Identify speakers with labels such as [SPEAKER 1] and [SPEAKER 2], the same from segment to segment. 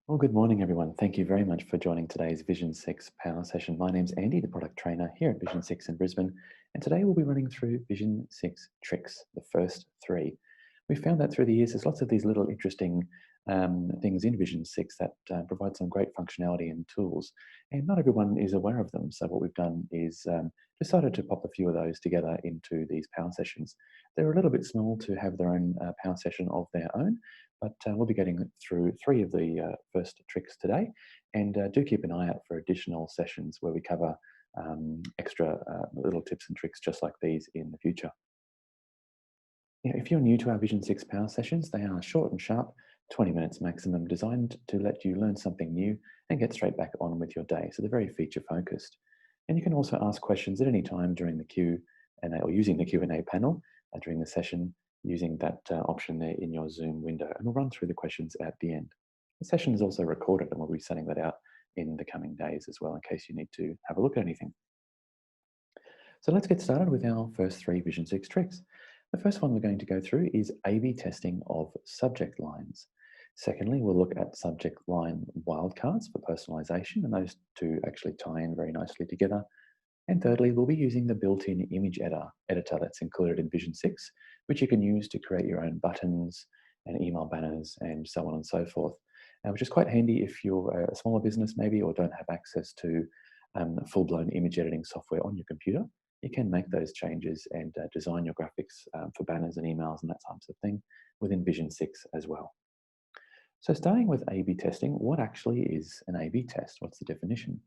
[SPEAKER 1] Well, good morning, everyone. Thank you very much for joining today's Vision 6 Power Session. My name's Andy, the product trainer here at Vision 6 in Brisbane, and today we'll be running through Vision 6 tricks, the first three. We found that through the years, there's lots of these little interesting things in Vision 6 that provide some great functionality and tools, and not everyone is aware of them. So what we've done is decided to pop a few of those together into these Power Sessions. They're a little bit small to have their own Power Session of their own, but we'll be getting through three of the first tricks today, and do keep an eye out for additional sessions where we cover extra little tips and tricks just like these in the future. If you're new to our Vision 6 Power Sessions, they are short and sharp, 20 minutes maximum, designed to let you learn something new and get straight back on with your day. So they're very feature focused. And you can also ask questions at any time during the Q&A or using the Q&A panel during the session, using that option there in your Zoom window. And we'll run through the questions at the end. The session is also recorded, and we'll be sending that out in the coming days as well in case you need to have a look at anything. So let's get started with our first three Vision 6 tricks. The first one we're going to go through is A/B testing of subject lines. Secondly, we'll look at subject line wildcards for personalization, and those two actually tie in very nicely together. And thirdly, we'll be using the built-in image editor that's included in Vision 6, which you can use to create your own buttons and email banners and so on and so forth, which is quite handy if you're a smaller business maybe or don't have access to full-blown image editing software on your computer. You can make those changes and design your graphics for banners and emails and that types of thing within Vision 6 as well. So starting with A/B testing, what actually is an A/B test? What's the definition?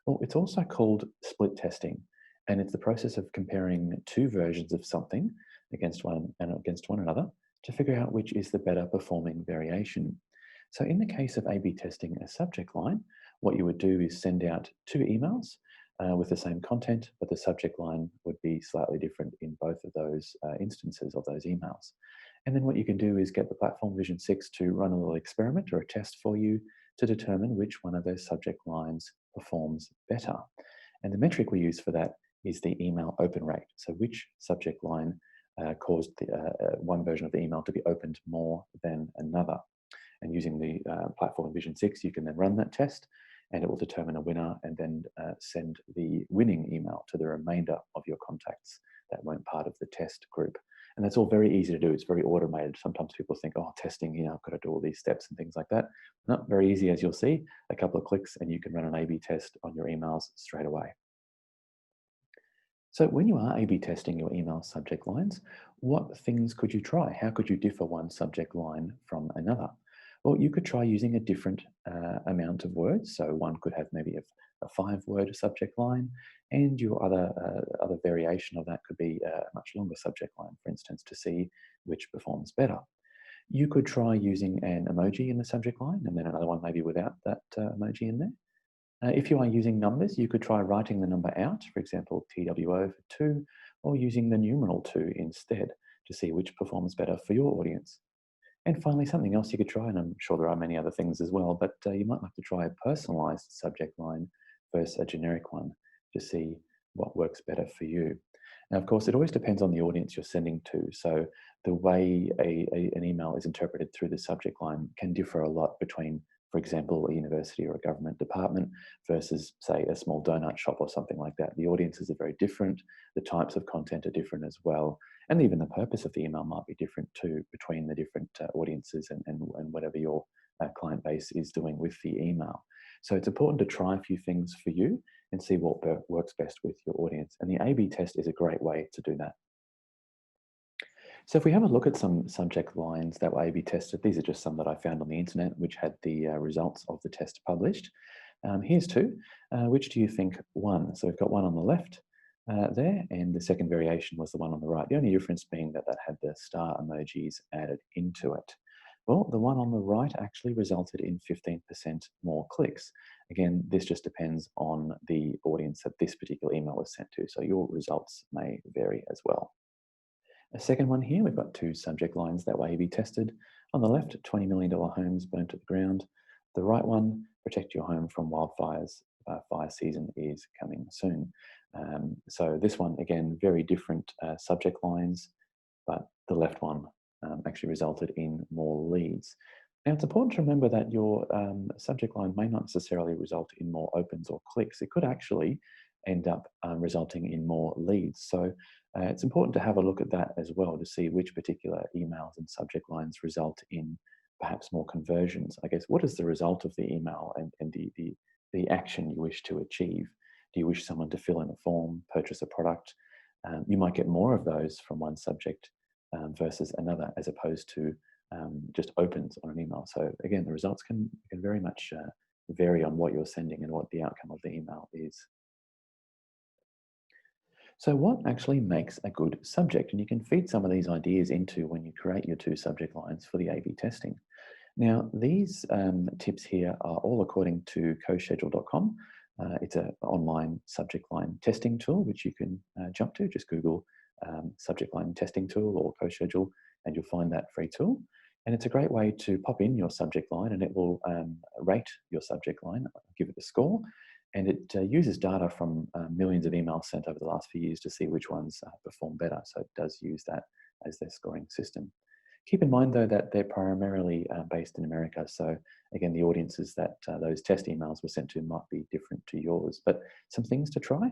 [SPEAKER 1] Well, it's also called split testing, and it's the process of comparing two versions of something against one another to figure out which is the better performing variation. So in the case of A/B testing a subject line, what you would do is send out two emails with the same content, but the subject line would be slightly different in both of those instances of those emails. And then what you can do is get the platform Vision 6 to run a little experiment or a test for you to determine which one of those subject lines performs better. And the metric we use for that is the email open rate. So which subject line caused one version of the email to be opened more than another. And using the platform Vision 6, you can then run that test and it will determine a winner and then send the winning email to the remainder of your contacts that weren't part of the test group. And that's all very easy to do. It's very automated. Sometimes people think, oh, testing, I've got to do all these steps and things like that. Not very easy, as you'll see. A couple of clicks and you can run an A/B test on your emails straight away. So when you are A/B testing your email subject lines, what things could you try? How could you differ one subject line from another? Well, you could try using a different amount of words. So one could have maybe a 5-word subject line, and your other variation of that could be a much longer subject line, for instance, to see which performs better. You could try using an emoji in the subject line, and then another one maybe without that emoji in there. If you are using numbers, you could try writing the number out, for example, TWO for 2, or using the numeral 2 instead to see which performs better for your audience. And finally, something else you could try, and I'm sure there are many other things as well, but you might like to try a personalized subject line versus a generic one to see what works better for you. Now, of course, it always depends on the audience you're sending to. So the way an email is interpreted through the subject line can differ a lot between, for example, a university or a government department versus, say, a small donut shop or something like that. The audiences are very different. The types of content are different as well. And even the purpose of the email might be different too between the different audiences and whatever your client base is doing with the email. So it's important to try a few things for you and see what works best with your audience. And the A/B test is a great way to do that. So if we have a look at some subject lines that were A/B tested, these are just some that I found on the internet which had the results of the test published. Here's two. Which do you think won? So we've got one on the left there, and the second variation was the one on the right. The only difference being that that had the star emojis added into it. Well, the one on the right actually resulted in 15% more clicks. Again, this just depends on the audience that this particular email was sent to, so your results may vary as well. A second one here, we've got two subject lines that were A/B tested. On the left, $20 million homes burnt to the ground. The right one, protect your home from wildfires. Fire season is coming soon. So this one, again, very different subject lines, but the left one actually resulted in more leads. Now, it's important to remember that your subject line may not necessarily result in more opens or clicks. It could actually end up resulting in more leads. So it's important to have a look at that as well to see which particular emails and subject lines result in perhaps more conversions. I guess, what is the result of the email and the action you wish to achieve? Do you wish someone to fill in a form, purchase a product? You might get more of those from one subject versus another, as opposed to just opens on an email. So again, the results can very much vary on what you're sending and what the outcome of the email is. So what actually makes a good subject? And you can feed some of these ideas into when you create your two subject lines for the A/B testing. Now, these tips here are all according to coschedule.com. It's an online subject line testing tool, which you can jump to. Just Google subject line testing tool or CoSchedule, and you'll find that free tool. And it's a great way to pop in your subject line, and it will rate your subject line, give it a score. And it uses data from millions of emails sent over the last few years to see which ones perform better. So it does use that as their scoring system. Keep in mind, though, that they're primarily based in America. So again, the audiences that those test emails were sent to might be different to yours. But some things to try.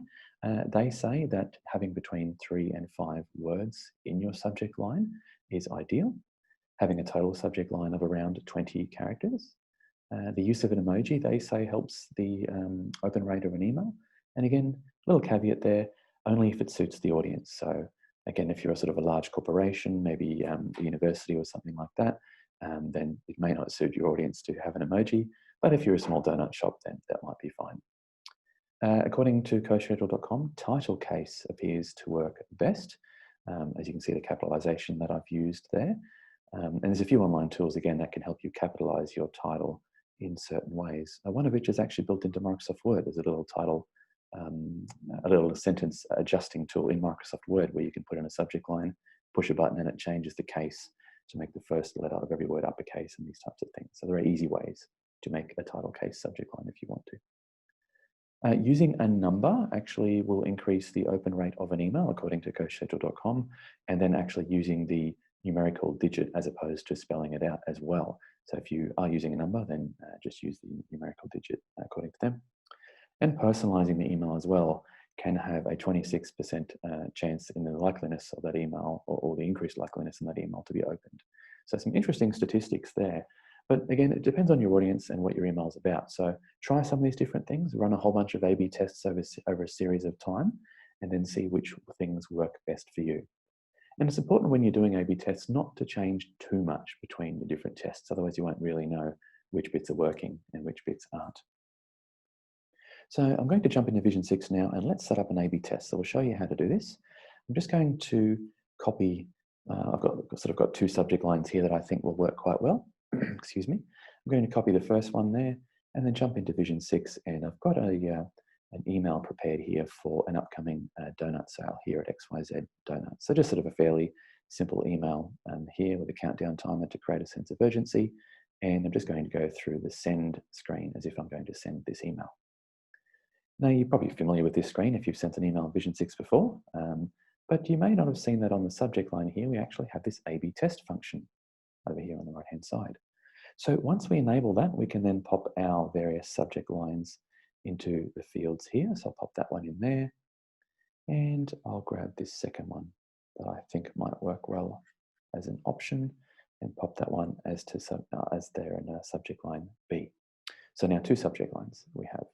[SPEAKER 1] They say that having between 3 and 5 words in your subject line is ideal. Having a total subject line of around 20 characters. The use of an emoji, they say, helps the open rate of an email. And again, a little caveat there, only if it suits the audience. So again, if you're a sort of a large corporation, maybe a university or something like that, then it may not suit your audience to have an emoji. But if you're a small donut shop, then that might be fine. According to coschedule.com, title case appears to work best. As you can see, the capitalization that I've used there. And there's a few online tools, again, that can help you capitalize your title in certain ways. One of which is actually built into Microsoft Word. There's a little title, a little sentence adjusting tool in Microsoft Word where you can put in a subject line, push a button, and it changes the case to make the first letter of every word uppercase and these types of things. So there are easy ways to make a title case subject line if you want to. Using a number actually will increase the open rate of an email according to coschedule.com, and then actually using the numerical digit as opposed to spelling it out as well. So if you are using a number, then just use the numerical digit according to them. And personalizing the email as well can have a 26% chance in the likeliness of that email, or the increased likeliness in that email to be opened. So some interesting statistics there. But again, it depends on your audience and what your email is about. So try some of these different things, run a whole bunch of A/B tests over a series of time, and then see which things work best for you. And it's important when you're doing A/B tests not to change too much between the different tests, otherwise you won't really know which bits are working and which bits aren't. So I'm going to jump into Vision 6 now, and let's set up an A/B test. So we'll show you how to do this. I'm just going to copy, I've got two subject lines here that I think will work quite well. Excuse me. I'm going to copy the first one there and then jump into Vision 6, and I've got an email prepared here for an upcoming donut sale here at XYZ Donuts. So just sort of a fairly simple email here with a countdown timer to create a sense of urgency. And I'm just going to go through the send screen as if I'm going to send this email. Now, you're probably familiar with this screen if you've sent an email in Vision 6 before, but you may not have seen that on the subject line here. We actually have this A/B test function over here on the right-hand side. So once we enable that, we can then pop our various subject lines into the fields here. So I'll pop that one in there, and I'll grab this second one that I think might work well as an option and pop that one as there in subject line B. So now two subject lines we have.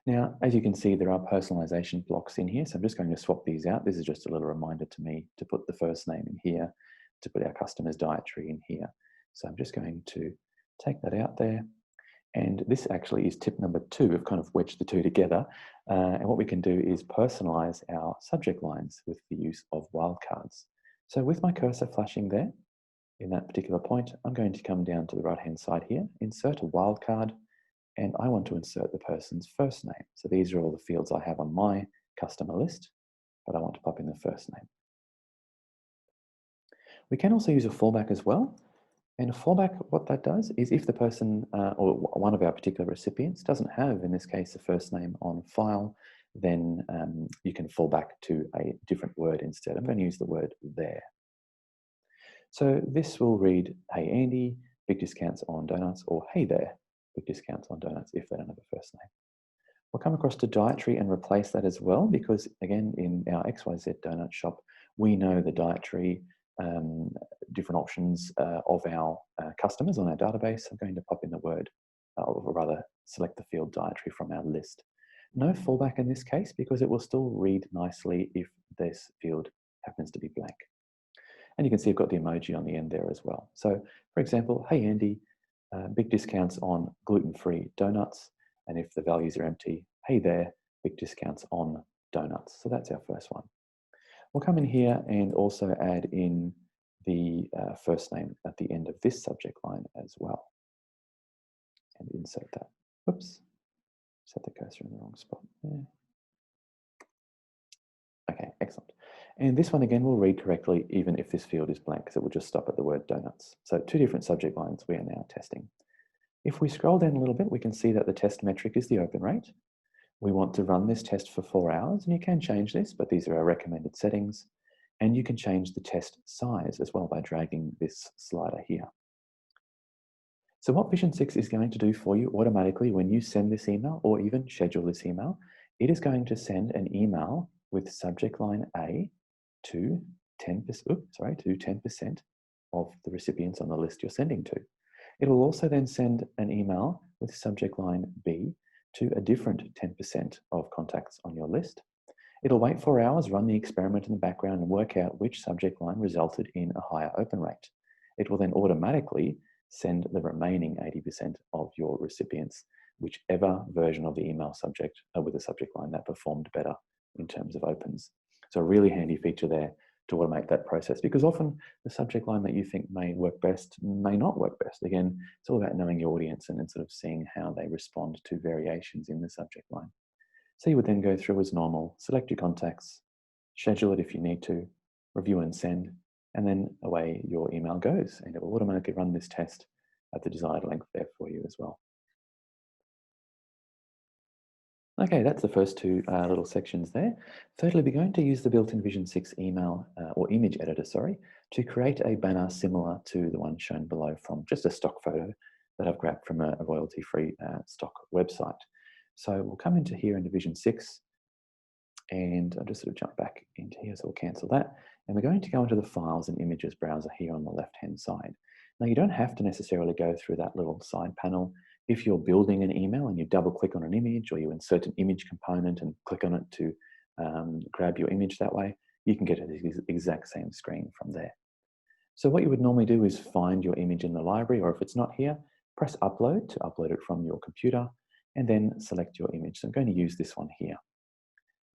[SPEAKER 1] Now, as you can see, there are personalization blocks in here. So I'm just going to swap these out. This is just a little reminder to me to put the first name in here, to put our customer's dietary in here. So I'm just going to take that out there. And this actually is tip number 2. We've kind of wedged the two together. And what we can do is personalize our subject lines with the use of wildcards. So with my cursor flashing there, in that particular point, I'm going to come down to the right-hand side here, insert a wildcard, and I want to insert the person's first name. So these are all the fields I have on my customer list, but I want to pop in the first name. We can also use a fallback as well. And a fallback, what that does is if the person or one of our particular recipients doesn't have, in this case, the first name on file, then you can fall back to a different word instead. I'm going to use the word there. So this will read, "Hey Andy, big discounts on donuts, or hey there, big discounts on donuts if they don't have a first name. We'll come across to dietary and replace that as well, because again, in our XYZ donut shop, we know the dietary different options of our customers on our database. I'm going to pop in the word, or rather select the field dietary from our list. No fallback in this case, because it will still read nicely if this field happens to be blank. And you can see I've got the emoji on the end there as well. So for example, hey Andy, big discounts on gluten-free donuts. And if the values are empty, hey there, big discounts on donuts. So that's our first one. We'll come in here and also add in the first name at the end of this subject line as well. And insert that. Oops, set the cursor in the wrong spot there. Okay, excellent. And this one again will read correctly even if this field is blank, because it will just stop at the word donuts. So 2 different subject lines we are now testing. If we scroll down a little bit, we can see that the test metric is the open rate. We want to run this test for 4 hours, and you can change this, but these are our recommended settings. And you can change the test size as well by dragging this slider here. So what Vision 6 is going to do for you automatically when you send this email or even schedule this email, it is going to send an email with subject line A to 10% of the recipients on the list you're sending to. It will also then send an email with subject line B to a different 10% of contacts on your list. It'll wait 4 hours, run the experiment in the background, and work out which subject line resulted in a higher open rate. It will then automatically send the remaining 80% of your recipients whichever version of the email subject with a subject line that performed better in terms of opens. So a really handy feature there to automate that process, because often the subject line that you think may work best may not work best. Again, it's all about knowing your audience and sort of seeing how they respond to variations in the subject line. So you would then go through as normal, select your contacts, schedule it if you need to, review and send, and then away your email goes, and it will automatically run this test at the desired length there for you as well. Okay, that's the first 2 little sections there. Thirdly, we're going to use the built-in Vision 6 email or image editor, sorry, to create a banner similar to the one shown below from just a stock photo that I've grabbed from a royalty-free stock website. So we'll come into here into Vision 6, and I'll just sort of jump back into here, so we'll cancel that. And we're going to go into the Files and Images browser here on the left-hand side. Now, you don't have to necessarily go through that little side panel. If you're building an email and you double-click on an image, or you insert an image component and click on it to grab your image that way, you can get to the exact same screen from there. So what you would normally do is find your image in the library, or if it's not here, press Upload to upload it from your computer, and then select your image. So I'm going to use this one here.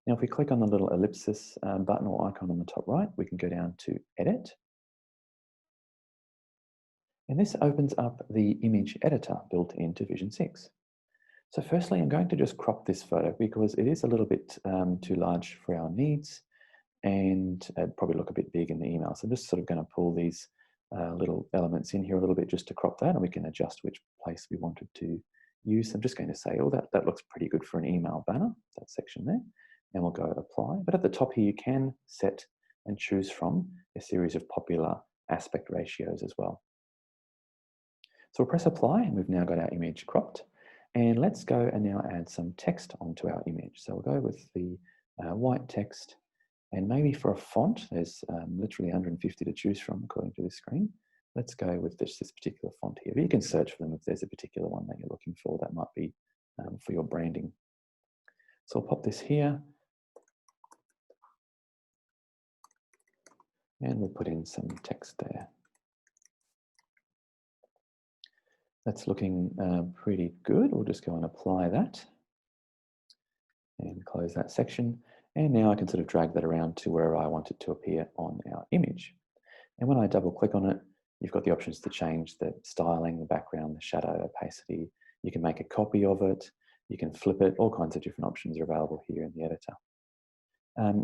[SPEAKER 1] Now, if we click on the little ellipsis button or icon on the top right, we can go down to Edit. And this opens up the image editor built into Vision 6. So firstly, I'm going to just crop this photo because it is a little bit too large for our needs, and probably look a bit big in the email. So I'm just sort of going to pull these little elements in here a little bit just to crop that, and we can adjust which place we wanted to use. I'm just going to say, oh, that looks pretty good for an email banner, that section there. And we'll go Apply. But at the top here, you can set and choose from a series of popular aspect ratios as well. So we'll press Apply, and we've now got our image cropped. And let's go and now add some text onto our image. So we'll go with the white text, and maybe for a font, there's literally 150 to choose from according to this screen. Let's go with this particular font here. But you can search for them if there's a particular one that you're looking for that might be for your branding. So I'll pop this here, and we'll put in some text there. That's looking pretty good. We'll just go and apply that and close that section. And now I can sort of drag that around to wherever I want it to appear on our image. And when I double click on it, you've got the options to change the styling, the background, the shadow, opacity. You can make a copy of it. You can flip it. All kinds of different options are available here in the editor.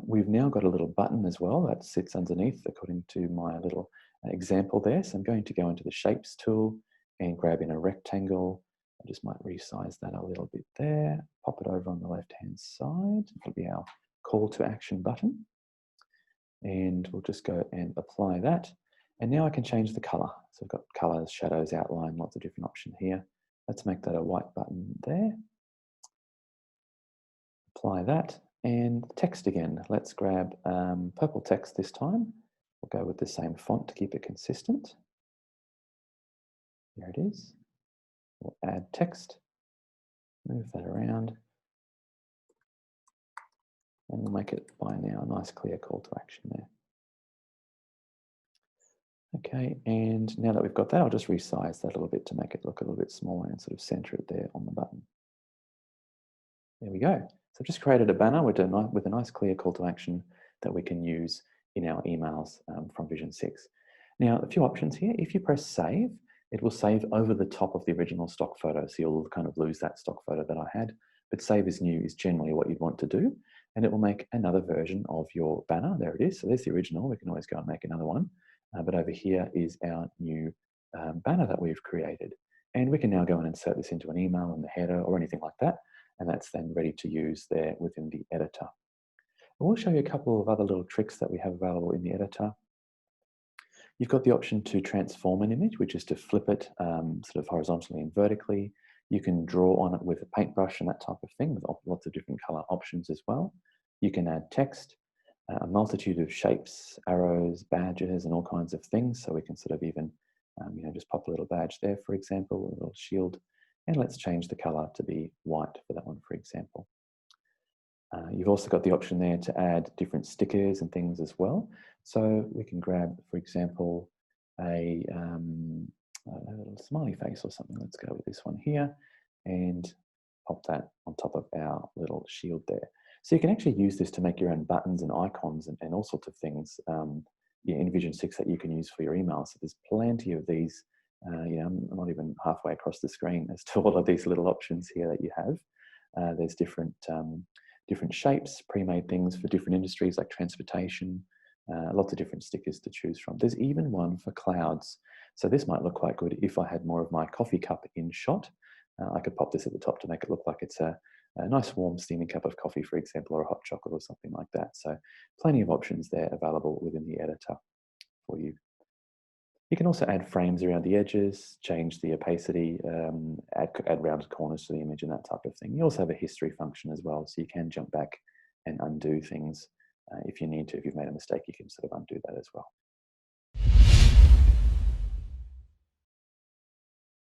[SPEAKER 1] We've now got a little button as well that sits underneath according to my little example there. So I'm going to go into the Shapes tool and grab in a rectangle. I just might resize that a little bit there, pop it over on the left-hand side. It'll be our call to action button. And we'll just go and apply that. And now I can change the color. So I've got colors, shadows, outline, lots of different options here. Let's make that a white button there. Apply that, and text again. Let's grab purple text this time. We'll go with the same font to keep it consistent. There it is. We'll add text, move that around, and we'll make it by now a nice clear call to action there. Okay, and now that we've got that, I'll just resize that a little bit to make it look a little bit smaller and sort of center it there on the button. There we go. So I've just created a banner with a nice clear call to action that we can use in our emails from Vision 6. Now, a few options here. If you press save, it will save over the top of the original stock photo. So you'll kind of lose that stock photo that I had. But save as new is generally what you'd want to do. And it will make another version of your banner. There it is. So there's the original. We can always go and make another one. But over here is our new banner that we've created. And we can now go and insert this into an email in the header or anything like that. And that's then ready to use there within the editor. We'll show you a couple of other little tricks that we have available in the editor. You've got the option to transform an image, which is to flip it sort of horizontally and vertically. You can draw on it with a paintbrush and that type of thing with lots of different color options as well. You can add text, a multitude of shapes, arrows, badges, and all kinds of things. So we can sort of even, just pop a little badge there, for example, a little shield. And let's change the color to be white for that one, for example. You've also got the option there to add different stickers and things as well. So we can grab, for example, a little smiley face or something. Let's go with this one here and pop that on top of our little shield there. So you can actually use this to make your own buttons and icons and all sorts of things in Vision 6 that you can use for your email. So there's plenty of these. I'm not even halfway across the screen as to all of these little options here that you have. There's different shapes, pre-made things for different industries like transportation, lots of different stickers to choose from. There's even one for clouds. So this might look quite good if I had more of my coffee cup in shot. I could pop this at the top to make it look like it's a nice warm steaming cup of coffee, for example, or a hot chocolate or something like that. So plenty of options there available within the editor for you. You can also add frames around the edges, change the opacity, add rounded corners to the image and that type of thing. You also have a history function as well, so you can jump back and undo things if you need to. If you've made a mistake, you can sort of undo that as well.